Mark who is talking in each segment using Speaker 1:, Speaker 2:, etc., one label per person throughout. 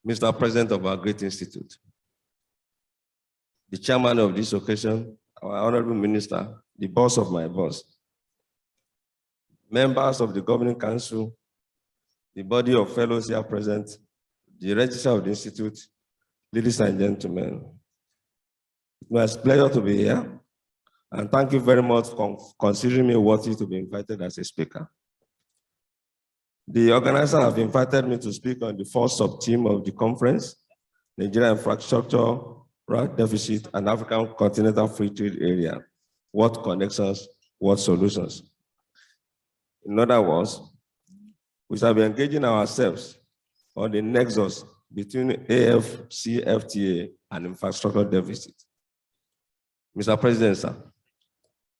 Speaker 1: Mr. President of our great institute, the chairman of this occasion, our honorable minister, the boss of my boss, members of the governing council, the body of fellows here present, the registrar of the institute, ladies and gentlemen. It's my pleasure to be here, and thank you very much for considering me worthy to be invited as a speaker. The organizer have invited me to speak on the first sub-theme of the conference, Nigeria Infrastructure, Deficit, and African Continental Free Trade Area. What connections, what solutions? In other words, we shall be engaging ourselves on the nexus between AFCFTA and infrastructure deficit. Mr. President, sir,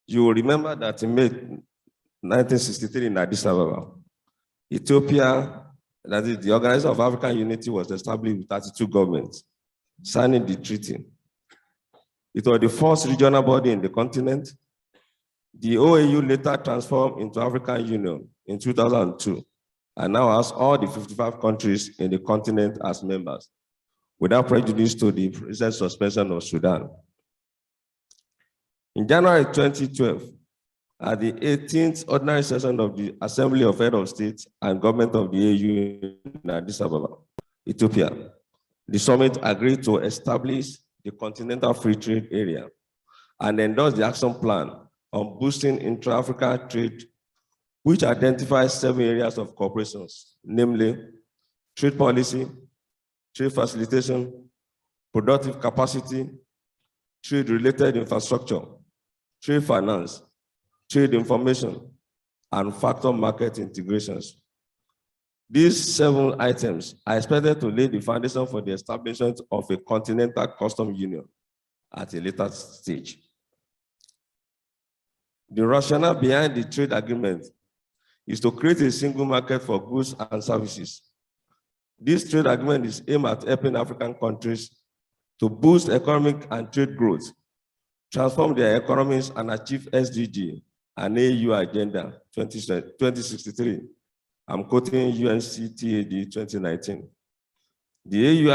Speaker 1: you will remember that in May 1963 in Addis Ababa, Ethiopia, that is the Organization of African Unity, was established with 32 governments, signing the treaty. It was the first regional body in the continent. The OAU later transformed into African Union in 2002, and now has all the 55 countries in the continent as members, without prejudice to the recent suspension of Sudan. In January 2012, at the 18th ordinary session of the Assembly of Heads of State and Government of the AU in Addis Ababa, Ethiopia, the summit agreed to establish the Continental Free Trade Area and endorse the action plan on boosting intra-African trade, which identifies 7 areas of cooperation, namely trade policy, trade facilitation, productive capacity, trade-related infrastructure, trade finance, trade information, and factor market integrations. These 7 items are expected to lay the foundation for the establishment of a continental customs union at a later stage. The rationale behind the trade agreement is to create a single market for goods and services. This trade agreement is aimed at helping African countries to boost economic and trade growth, transform their economies, and achieve SDG and AU Agenda 2063. I'm quoting UNCTAD 2019. The AU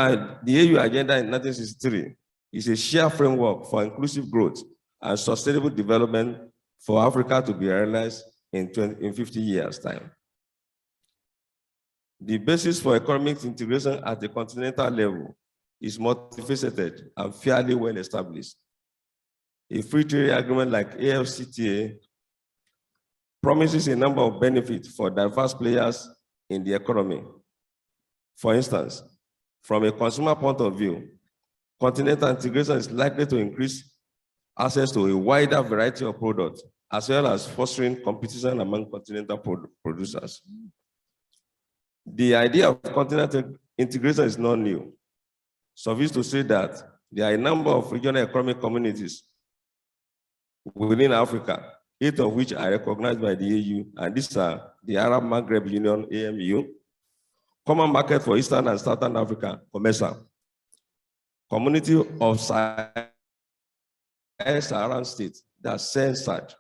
Speaker 1: Agenda in 1963 is a shared framework for inclusive growth and sustainable development for Africa to be realized in 50 years' time. The basis for economic integration at the continental level is multifaceted and fairly well established. A free trade agreement like AFCTA promises a number of benefits for diverse players in the economy. For instance, from a consumer point of view, continental integration is likely to increase access to a wider variety of products, as well as fostering competition among continental producers. The idea of continental integration is not new. Suffice to say that there are a number of regional economic communities within Africa, 8 of which are recognized by the AU, and these are the Arab Maghreb Union, AMU, Common Market for Eastern and Southern Africa, COMESA, Community of Sahel-Saharan States, that's CENSAD,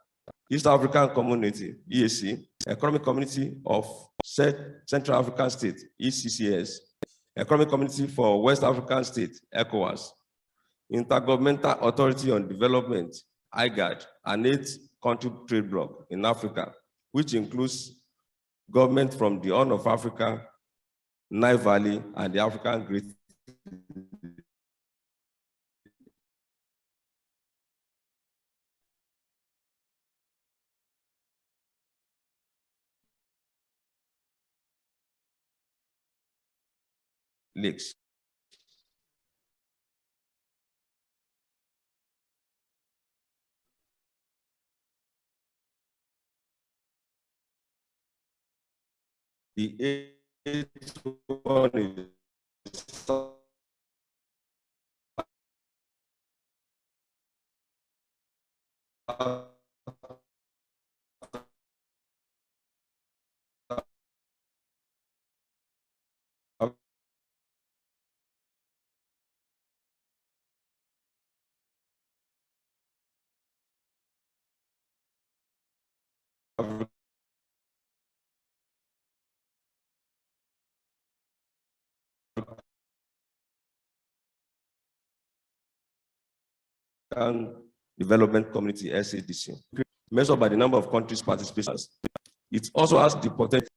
Speaker 1: East African Community, EAC, Economic Community of Central African States, ECCS, Economic Community for West African States, ECOWAS, Intergovernmental Authority on Development, IGAD, and 8-country trade bloc in Africa, which includes government from the Horn of Africa, Nile Valley, and the African Great Lakes. The 8th one is Development Community, SADC, measured by the number of countries participating. It also has the potential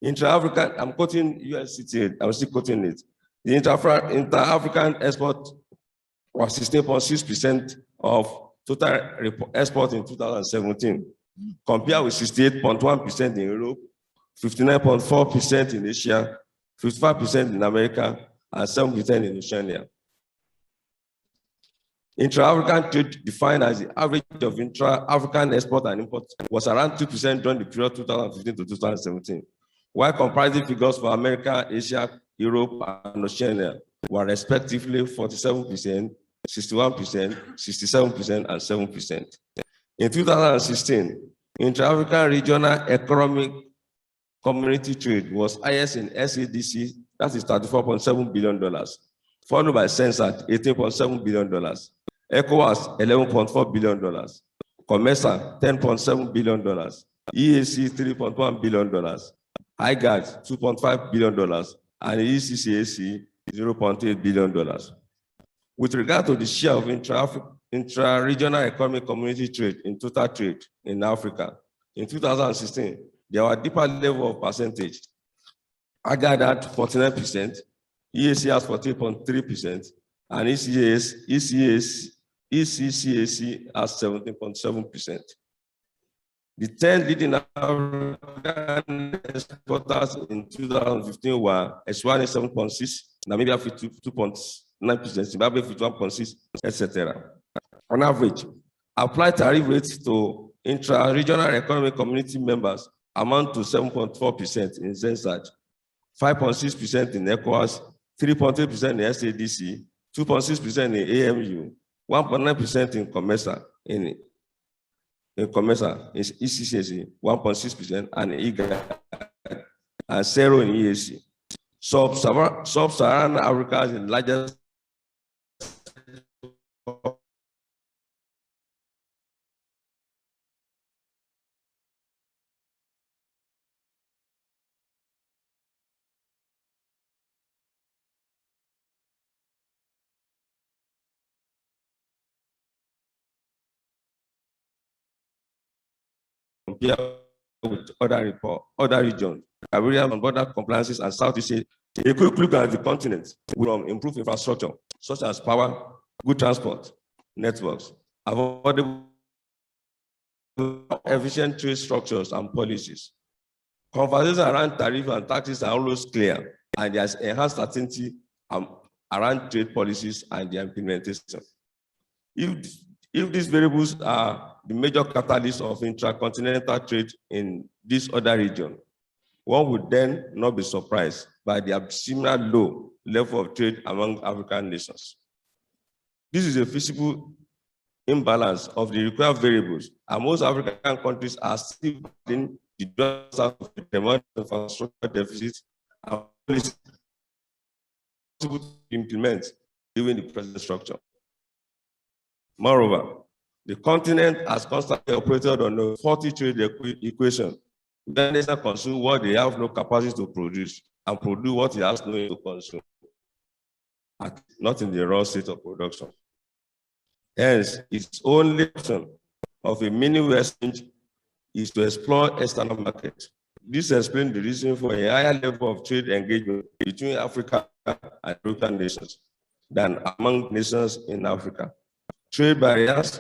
Speaker 1: intra-African, I'm quoting USCTA, I'm still quoting it. The inter-African export was 16.6% of total export in 2017, compared with 68.1% in Europe, 59.4% in Asia, 55% in America, and 7% in Oceania. Intra-African trade, defined as the average of intra-African export and import, was around 2% during the period 2015 to 2017, while comparative figures for America, Asia, Europe, and Oceania were respectively 47%, 61%, 67%, and 7%. In 2016, intra-African regional economic community trade was highest in SADC, that is $34.7 billion, followed by CENSAT, $18.7 billion, ECOWAS, $11.4 billion, COMESA, $10.7 billion, EAC, $3.1 billion, IGAD, $2.5 billion, and ECCAC, $0.8 billion. With regard to the share of intra-regional economic community trade in total trade in Africa, in 2016, there were deeper level of percentage. IGAD at 49%, EAC at 14.3%, and ECCAC at 17.7%. The 10 leading African exporters in 2015 were Eswatini 7.6, Namibia 52.9%, Zimbabwe 51.6, etc. On average, applied tariff rates to intra-regional economic community members amount to 7.4% in CENSAT, 5.6% in ECOWAS, 3.8% in SADC, 2.6% in AMU, 1.9% in COMESA, in ECCAC, 1.6%, and IGAD, and 0 in EAC. Sub-Saharan Africa is the largest compared with other regions, Caribbean and border compliances and Southeast Asia. A quick look at the continent will improve infrastructure such as power, good transport, networks, affordable, efficient trade structures and policies. Conversations around tariff and taxes are always clear, and there's enhanced certainty around trade policies and their implementation. If these variables are the major catalyst of intracontinental trade in this other region, one would then not be surprised by the similar low level of trade among African nations. This is a visible imbalance of the required variables, and most African countries are still in the drawbacks of the demand infrastructure deficit and policy to implement given the present structure. Moreover, the continent has constantly operated on a faulty trade equation. When nations consume what they have no capacity to produce and produce what it has no need to consume, not in the raw state of production. Hence, its only option of a mini exchange is to explore external markets. This explains the reason for a higher level of trade engagement between Africa and European nations than among nations in Africa. Trade barriers,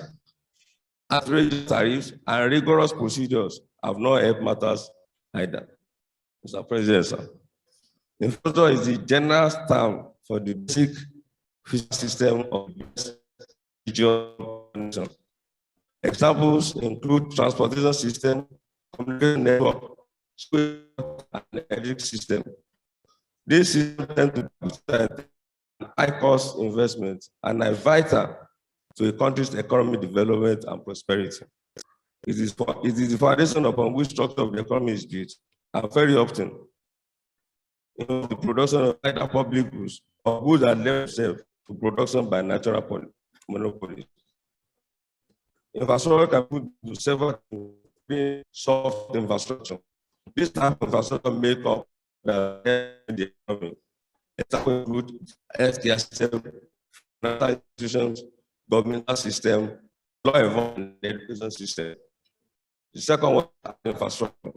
Speaker 1: outrageous tariffs, and rigorous procedures have not helped matters either. Mr. President, sir. Infrastructure is the general term for the basic fiscal system of the region. Examples include transportation system, communication network, and electric system. These systems tend to be high-cost investment and are vital to a country's economic development and prosperity. It is the foundation upon which structure of the economy is built, and very often, the production of either public goods or goods that lend themselves to production by natural monopolies. Infrastructure can put to several soft infrastructure. This type of infrastructure make up the economy. Examples include healthcare system, financial institutions, governmental system, law enforcement, and education system. The second one is infrastructure.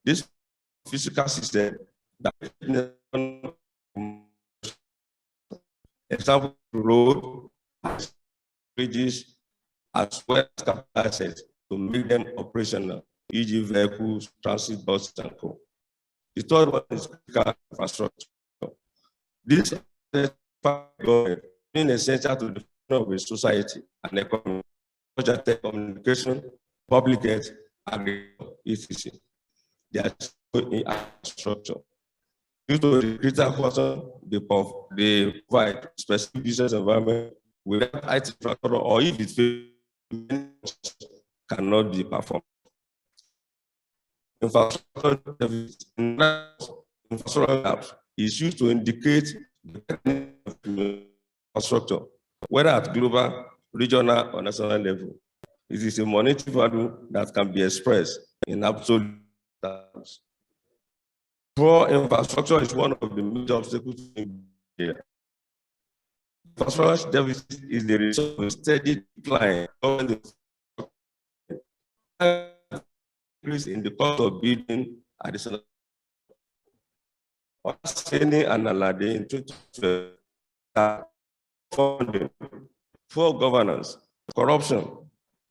Speaker 1: This physical system that example road, bridges, as well as capital assets to make them operational, e.g. vehicles, transit buses, and co. The third one is critical infrastructure. This is essential to the function of a society and economy, such as telecommunication, public health, agriculture, etc. They are infrastructure. Due to the critical function they provide specific business environment without IT infrastructure, or if it fails, cannot be performed. Infrastructure gaps is used to indicate the infrastructure, whether at global, regional, or national level. It is a monetary value that can be expressed in absolute terms. Poor infrastructure is one of the major obstacles in India. Infrastructure deficit is the result of a steady decline increase in the cost of building additional. Seni and Alade in 2012, funding, poor governance, corruption,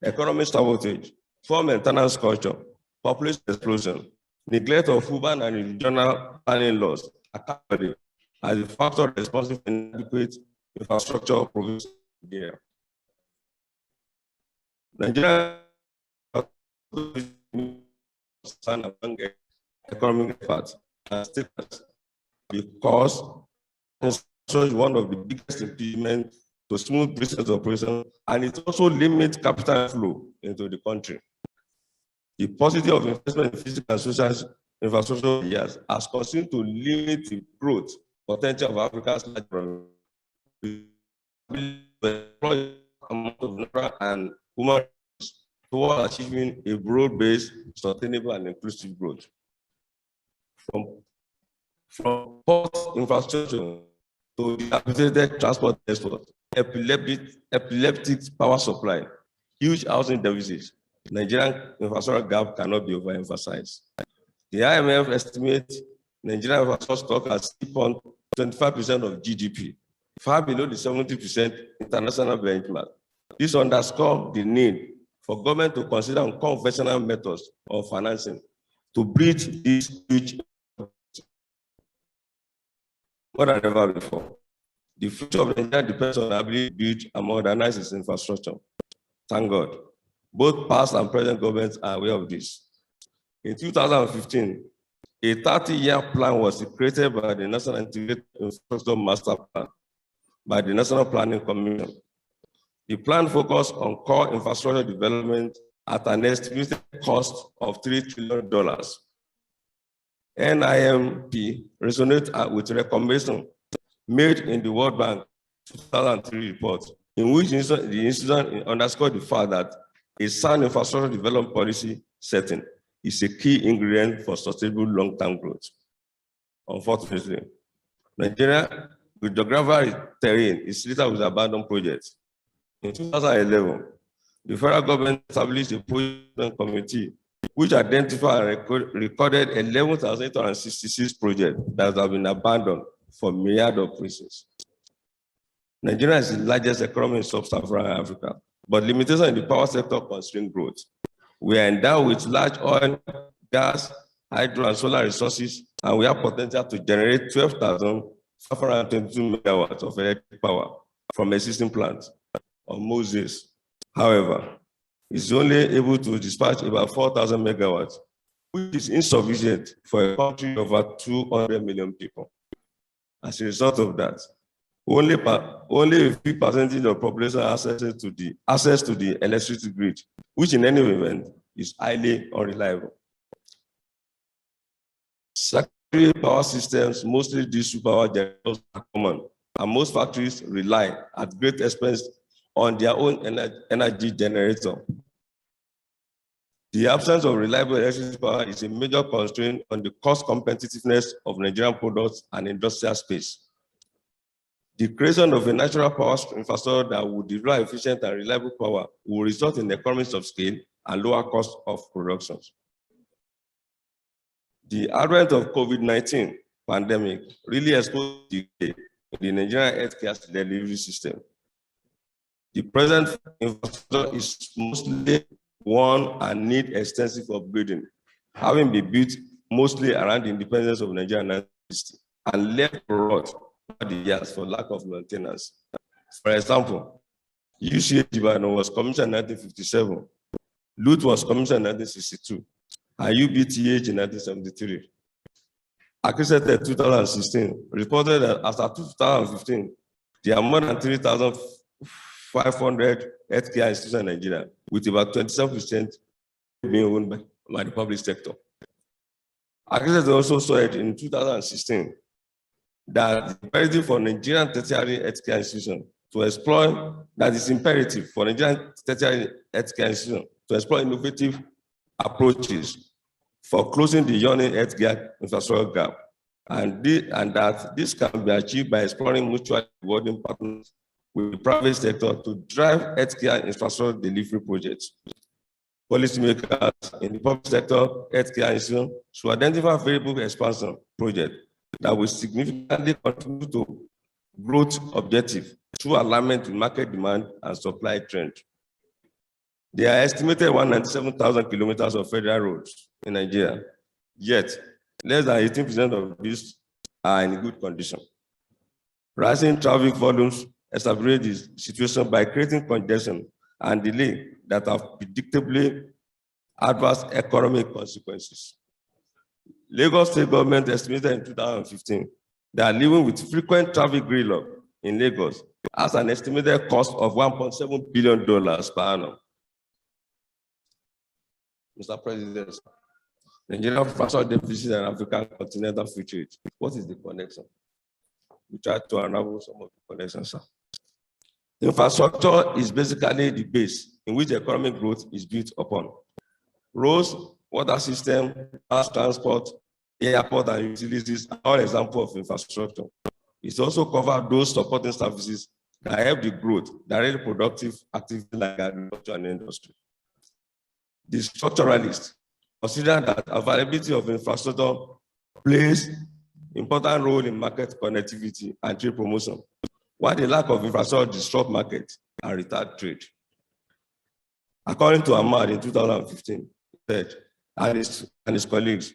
Speaker 1: economic sabotage, poor maintenance culture, population explosion, neglect of urban and regional planning laws accounted as a factor responsible for inadequate infrastructure provision in Nigeria. Nigeria among economic efforts and stakeholders because it's one of the biggest impediments to smooth business operation, and it also limits capital flow into the country. The positive of investment in physical and social infrastructure years has continued to limit the growth potential of Africa's large amount of natural and human toward achieving a broad-based, sustainable, and inclusive growth. From port infrastructure to dilapidated transport network, epileptic power supply, huge housing deficits, Nigerian infrastructure gap cannot be overemphasized. The IMF estimates Nigerian infrastructure stock as 3.25% of GDP, far below the 70% international benchmark. This underscores the need for government to consider unconventional methods of financing to bridge this huge more than ever before. The future of Nigeria depends on the ability to build and modernize its infrastructure. Thank God. Both past and present governments are aware of this. In 2015, a 30-year plan was created by the National Integrated Infrastructure Master Plan by the National Planning Commission. The plan focused on core infrastructure development at an estimated cost of $3 trillion. NIMP resonates with recommendations made in the World Bank 2003 report, in which the institution underscored the fact that a sound infrastructure development policy setting is a key ingredient for sustainable long-term growth. Unfortunately, Nigeria, with geographical terrain, is littered with abandoned projects. In 2011, the federal government established a project committee which identified and recorded 11,866 projects that have been abandoned for myriad of reasons. Nigeria is the largest economy in sub-Saharan Africa, but limitations in the power sector constrain growth. We are endowed with large oil, gas, hydro, and solar resources, and we have potential to generate 12,522 megawatts of electric power from existing plants on Moses. However, is only able to dispatch about 4,000 megawatts, which is insufficient for a country of over 200 million people. As a result of that, only a few percentage of population has access to the electricity grid, which in any event is highly unreliable. Secondary power systems, mostly diesel power generators, are common, and most factories rely at great expense on their own energy generator. The absence of reliable electricity power is a major constraint on the cost competitiveness of Nigerian products and industrial space. The creation of a natural power infrastructure that would deliver efficient and reliable power will result in economies of scale and lower cost of production. The advent of COVID-19 pandemic really exposed the Nigerian healthcare delivery system. The present infrastructure is mostly one and need extensive upgrading, having been built mostly around the independence of Nigeria and left to rot over the years for lack of maintenance. For example, UCH Ibadan was commissioned in 1957, LUT was commissioned in 1962, and UBTH in 1973. Accredited in 2016 reported that after 2015, there are more than 3,500 healthcare institutions in Nigeria, with about 27% being owned by the public sector. Accredited also said in 2016 that it's imperative for Nigerian tertiary healthcare institutions to explore, that it's imperative for Nigerian tertiary healthcare institutions to explore innovative approaches for closing the yawning healthcare infrastructure gap, and that this can be achieved by exploring mutually rewarding partners with the private sector to drive healthcare infrastructure delivery projects. Policymakers in the public sector, healthcare institutions should identify variable expansion projects that will significantly contribute to growth objectives through alignment with market demand and supply trend. There are estimated 197,000 kilometers of federal roads in Nigeria, yet less than 18% of these are in good condition. Rising traffic volumes exacerbate the situation by creating congestion and delay that have predictably adverse economic consequences. Lagos State government estimated in 2015 that living with frequent traffic gridlock in Lagos has an estimated cost of $1.7 billion per annum. Mr. President, Nigerian infrastructure deficit and African continental free trade. What is the connection? We try to unravel some of the connections, sir. Infrastructure is basically the base in which economic growth is built upon. Roads, water system, mass transport, airport, and utilities are all examples of infrastructure. It also covers those supporting services that help the growth, directly productive activities like agriculture and industry. The structuralists consider that availability of infrastructure plays important role in market connectivity and trade promotion, while the lack of infrastructure disrupts market and retards trade. According to Ahmad in 2015, he said, and his colleagues,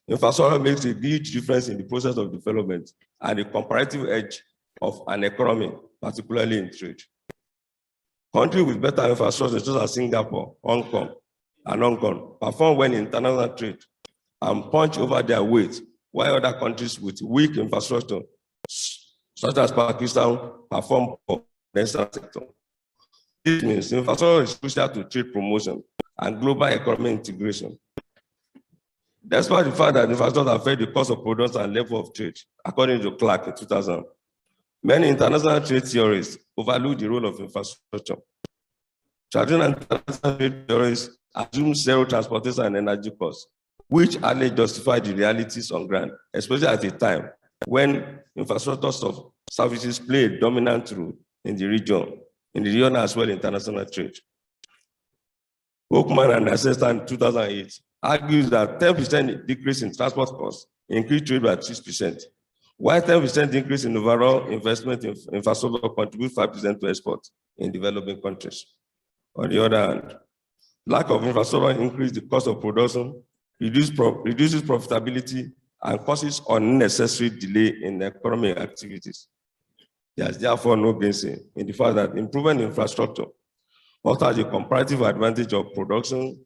Speaker 1: infrastructure makes a huge difference in the process of development and the comparative edge of an economy, particularly in trade. Countries with better infrastructure, such as Singapore, Hong Kong, and Hong Kong, perform well in international trade and punch over their weight, while other countries with weak infrastructure, such as Pakistan, perform poor in the external sector. This means infrastructure is crucial to trade promotion and global economic integration. Despite the fact that infrastructure affects the cost of production and level of trade, according to Clark in 2000, many international trade theorists overlook the role of infrastructure. Traditional international trade theorists assume zero transportation and energy costs, which hardly justify the realities on ground, especially at a time when infrastructure services play a dominant role in the region as well as international trade. Oakman and assistant in 2008 argues that 10% decrease in transport costs increased trade by 6%, while 10% increase in overall investment in infrastructure contributes 5% to export in developing countries. On the other hand, lack of infrastructure increases the cost of production, reduces profitability, and causes unnecessary delay in economic activities. There is therefore no gainsaying in the fact that improving infrastructure offers a comparative advantage of production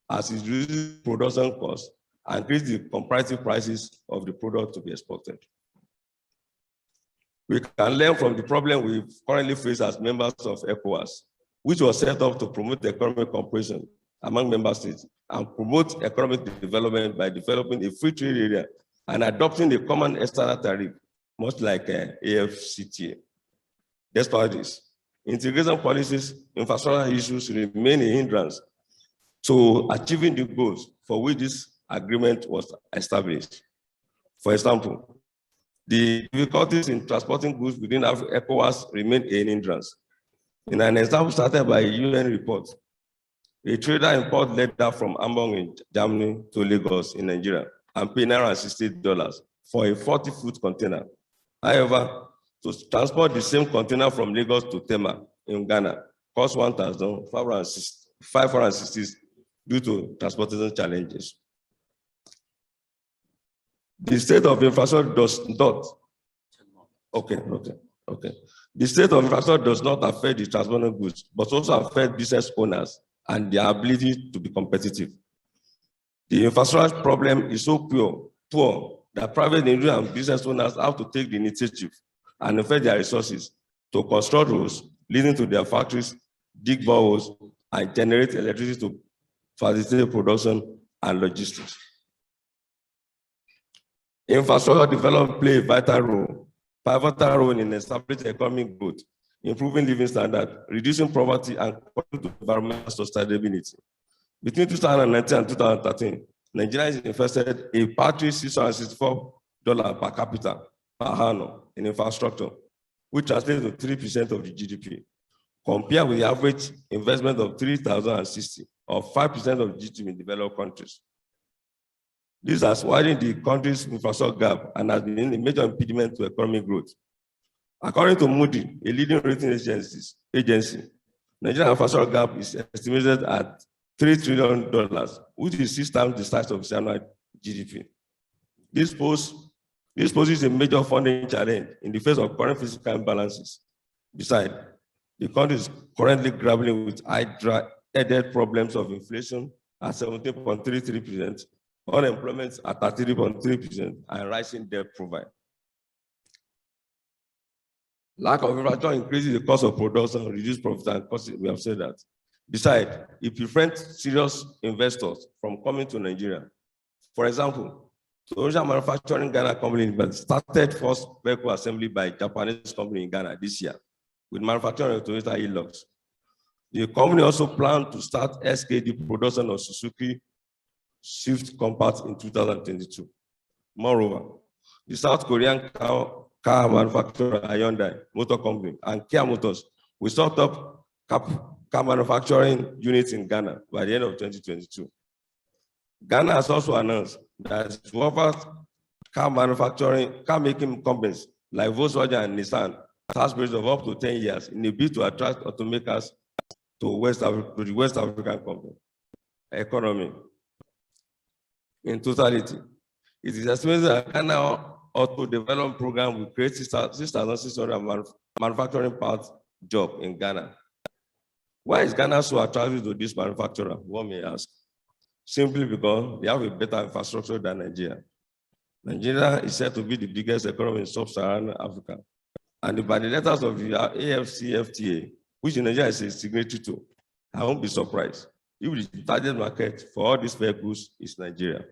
Speaker 1: as it reduces production costs and increases the comparative prices of the product to be exported. We can learn from the problem we currently face as members of ECOWAS, which was set up to promote economic cooperation among member states and promote economic development by developing a free trade area and adopting a common external tariff, much like AFCTA. Despite this, integration policies, infrastructure issues remain a hindrance to achieving the goals for which this agreement was established. For example, the difficulties in transporting goods within ECOWAS remain a hindrance. In an example started by a UN report, a trader imported leather from Hamburg in Germany to Lagos in Nigeria and paid $960 for a 40-foot container. However, to transport the same container from Lagos to Tema in Ghana cost $1,560 due to transportation challenges. The state of infrastructure does not. The state of infrastructure does not affect the transported goods, but also affect business owners and their ability to be competitive. The infrastructure problem is so poor that private individuals and business owners have to take the initiative and invest their resources to construct roads leading to their factories, dig boreholes, and generate electricity to facilitate production and logistics. Infrastructure development plays a pivotal role in establishing economic growth, improving living standards, reducing poverty, and contributing to environmental sustainability. Between 2019 and 2013, Nigeria has invested a paltry $664 per capita per annum in infrastructure, which translates to 3% of the GDP, compared with the average investment of 3,060 or 5% of GDP in developed countries. This has widened the country's infrastructure gap and has been a major impediment to economic growth. According to Moody, a leading rating agency, Nigeria's infrastructure gap is estimated at $3 trillion, which is 6 times the size of its annual GDP. This poses a major funding challenge in the face of current fiscal imbalances. Besides, the country is currently grappling with high-headed problems of inflation at 17.33%, unemployment at 33.3%, and rising debt profile. Lack of infrastructure increases the cost of production, reduces profit and cost. We have said that. Besides, it prevents serious investors from coming to Nigeria. For example, Toyota Manufacturing Ghana company started first vehicle assembly by Japanese company in Ghana this year with manufacturing of Toyota Hilux. The company also planned to start SKD production of Suzuki Swift Compact in 2022. Moreover, the South Korean car manufacturer Hyundai Motor Company and Kia Motors will start up car manufacturing units in Ghana by the end of 2022. Ghana has also announced that it will offer car making companies like Volkswagen and Nissan tax breaks of up to 10 years in a bid to attract automakers to the West African economy. In totality, it is estimated that Ghana Auto Development Program will create 6,600 manufacturing parts jobs in Ghana. Why is Ghana so attractive to this manufacturer? One may ask. Simply because they have a better infrastructure than Nigeria. Nigeria is said to be the biggest economy in sub-Saharan Africa. And by the letters of the AFCFTA, which Nigeria is a signatory to, I won't be surprised if the target market for all these vehicles is Nigeria.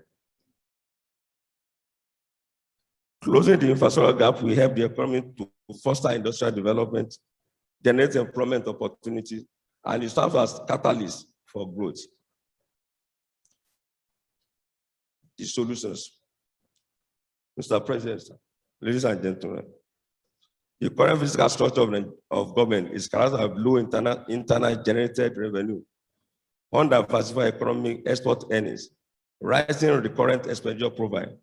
Speaker 1: Closing the infrastructure gap will help the economy to foster industrial development, generate employment opportunities, and it serves as catalyst for growth. The solutions. Mr. President, ladies and gentlemen, the current fiscal structure of government is characterized by low internal generated revenue, undiversified economic export earnings, rising recurrent expenditure profile,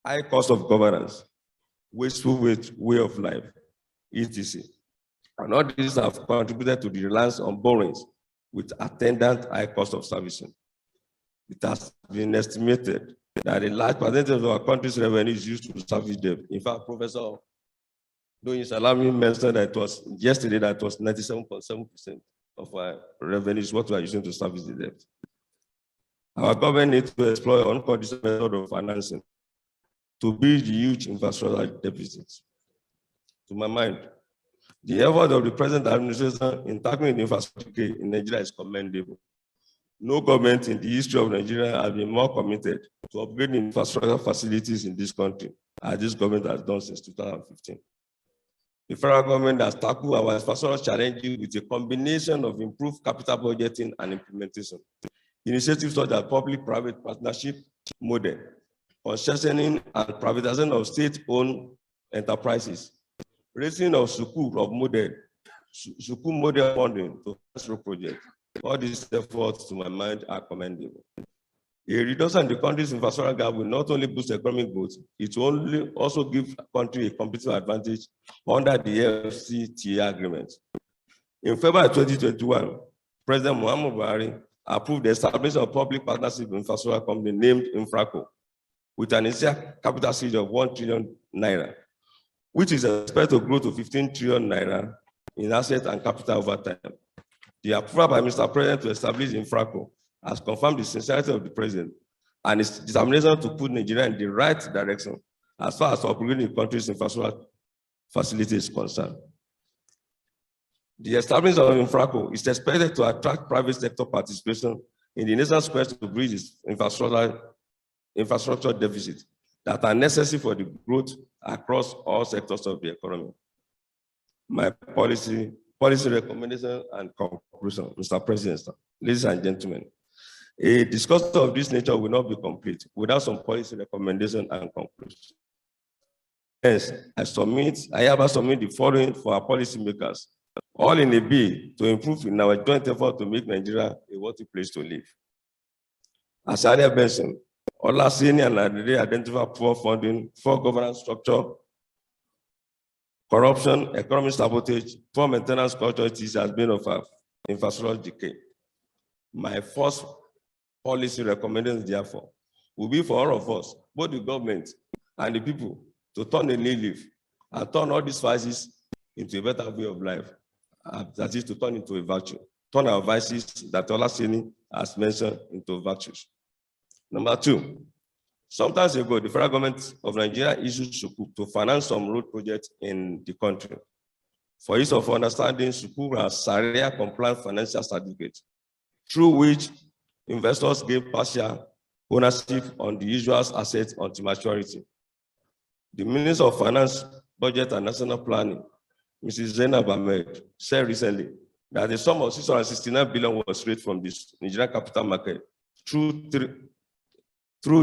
Speaker 1: high cost of governance, wasteful way of life, etc. And all these have contributed to the reliance on borrowings with attendant high cost of servicing. It has been estimated that a large percentage of our country's revenue is used to service debt. In fact, Professor Doyin Salami mentioned that it was yesterday that it was 97.7% of our revenues, what we are using to service the debt. Our government needs to explore unconditional method of financing to build the huge infrastructure deficits. To my mind, the effort of the present administration in tackling the infrastructure in Nigeria is commendable. No government in the history of Nigeria has been more committed to upgrading infrastructure facilities in this country as this government has done since 2015. The federal government has tackled our infrastructure challenges with a combination of improved capital budgeting and implementation. Initiatives such as public-private partnership model, concessioning and privatization of state-owned enterprises, raising of sukuk model funding to road projects. All these efforts, to my mind, are commendable. A reduction in the country's infrastructure gap will not only boost economic growth, it will also give the country a competitive advantage under the FCTA agreement. In February 2021, President Muhammadu Buhari approved the establishment of public partnership infrastructure company named Infraco, with an initial capital size of 1 trillion naira, which is expected to grow to 15 trillion naira in assets and capital over time. The approval by Mr. President to establish Infraco has confirmed the sincerity of the President and his determination to put Nigeria in the right direction as far as upgrading the country's infrastructure facility is concerned. The establishment of Infraco is expected to attract private sector participation in the nation's quest to bridge its infrastructure deficit that are necessary for the growth across all sectors of the economy. My policy recommendation and conclusion, Mr. President, ladies and gentlemen. A discussion of this nature will not be complete without some policy recommendation and conclusion. Hence, I hereby submit the following for our policymakers, all in a bid to improve in our joint effort to make Nigeria a worthy place to live. As I earlier mentioned, Olaseni and Adede identify poor funding, poor governance structure, corruption, economic sabotage, poor maintenance culture has been of our infrastructure decay. My first policy recommendation, therefore, will be for all of us, both the government and the people, to turn a new leaf and turn all these vices into a better way of life. That is to turn into a virtue. Turn our vices that Olaseni has mentioned into virtues. Number two, sometimes ago, the federal government of Nigeria issued sukuk to finance some road projects in the country. For ease of understanding, sukuk are Sharia-compliant financial certificates, through which investors gave partial ownership on the usual assets until maturity. The Minister of Finance, Budget and National Planning, Mrs. Zainab Ahmed, said recently that the sum of 669 billion was raised from the Nigerian capital market through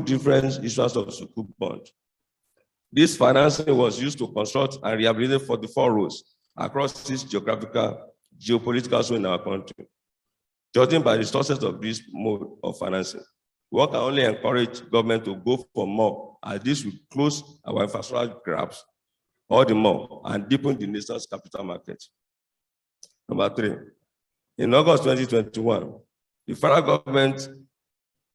Speaker 1: different issues of sukuk bonds. This financing was used to construct and rehabilitate 44 roads across 6 geopolitical zones in our country. Judging by the sources of this mode of financing, one can only encourage government to go for more, as this will close our infrastructure gaps all the more and deepen the nation's capital market. Number three, in August 2021, the Federal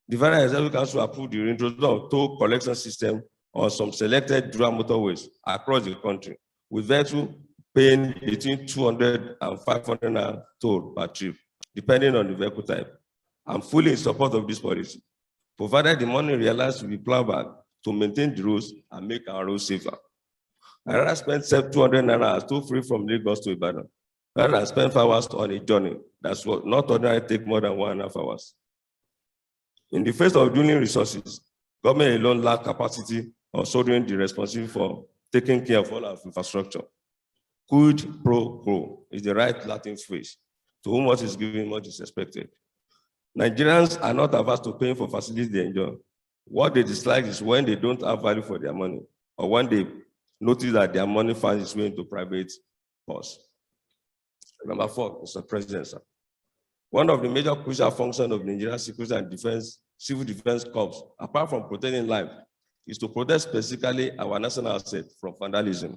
Speaker 1: Executive Council approved the reintroduction of toll collection system on some selected dual motorways across the country, with virtue paying between 200 and 500 toll per trip, depending on the vehicle type. I'm fully in support of this policy, provided the money realized will be plowed back to maintain the roads and make our roads safer. I rather spend 200 naira as toll-free from Lagos to Ibadan, rather than spend 5 hours on a journey that's what not ordinarily take more than 1.5 hours. In the face of dwindling resources, government alone lack capacity of shouldering the responsibility for taking care of all our infrastructure. Quid pro quo is the right Latin phrase. To whom what is given, much is expected. Nigerians are not averse to paying for facilities they enjoy. What they dislike is when they don't have value for their money, or when they notice that their money finds its way into private purse. Number 4, Mr. President, sir. One of the major crucial functions of Nigerian security and civil defense corps, apart from protecting life, is to protect specifically our national asset from vandalism.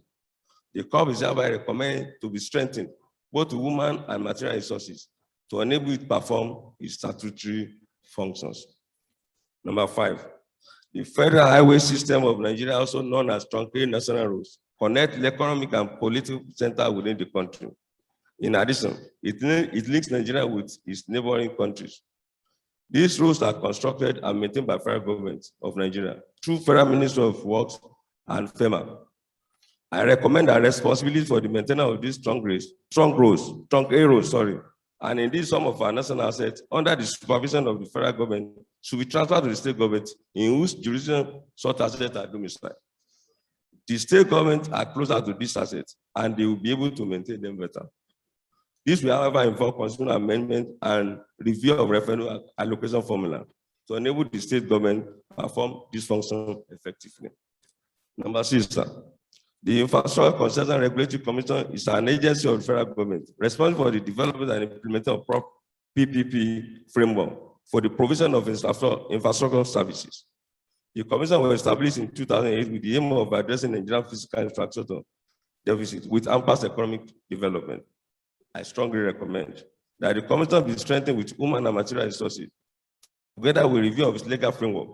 Speaker 1: The corps is thereby recommended to be strengthened, both human and material resources, to enable it to perform its statutory functions. Number 5, the federal highway system of Nigeria, also known as truncated national roads, connect the economic and political center within the country. In addition, it links Nigeria with its neighboring countries. These roads are constructed and maintained by federal government of Nigeria through Federal Ministry of Works and FEMA. I recommend that responsibility for the maintenance of these trunk roads, and indeed some of our national assets under the supervision of the federal government should be transferred to the state government in whose jurisdiction such assets are domiciled. The state governments are closer to these assets and they will be able to maintain them better. This will, however, involve constitutional amendment and review of revenue allocation formula to enable the state government to perform this function effectively. Number 6, sir. The Infrastructure Concession Regulatory Commission is an agency of the federal government responsible for the development and implementation of PPP framework for the provision of infrastructure services. The commission was established in 2008 with the aim of addressing Nigerian physical infrastructure deficit with ample economic development. I strongly recommend that the commission be strengthened with human and material resources, together with review of its legal framework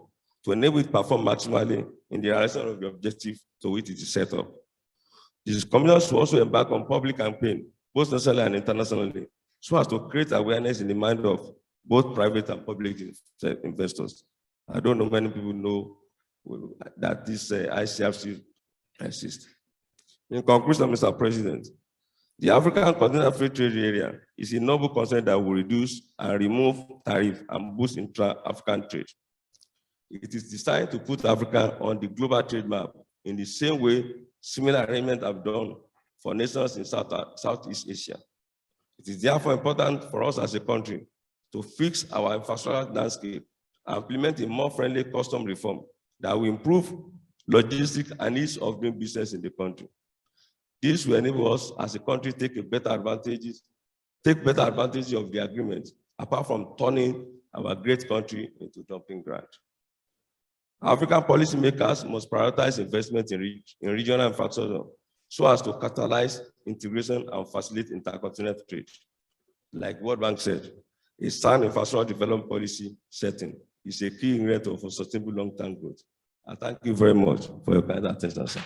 Speaker 1: to enable it to perform maximally in the realization of the objective to which it is set up. This commission should also embark on public campaign, both nationally and internationally, so as to create awareness in the mind of both private and public investors. I don't know many people know that this ACIS exists. In conclusion, Mr. President, the African Continental Free Trade Area is a noble concept that will reduce and remove tariff and boost intra-African trade. It is designed to put Africa on the global trade map in the same way similar arrangements have done for nations in Southeast Asia. It is therefore important for us as a country to fix our infrastructure landscape and implement a more friendly custom reform that will improve logistics and ease of doing business in the country. This will enable us as a country to take better advantage of the agreement, apart from turning our great country into dumping ground. African policymakers must prioritize investment in regional infrastructure so as to catalyze integration and facilitate intercontinental trade. Like World Bank said, a sound infrastructure development policy setting is a key ingredient for sustainable long-term growth. I thank you very much for your kind attention, sir.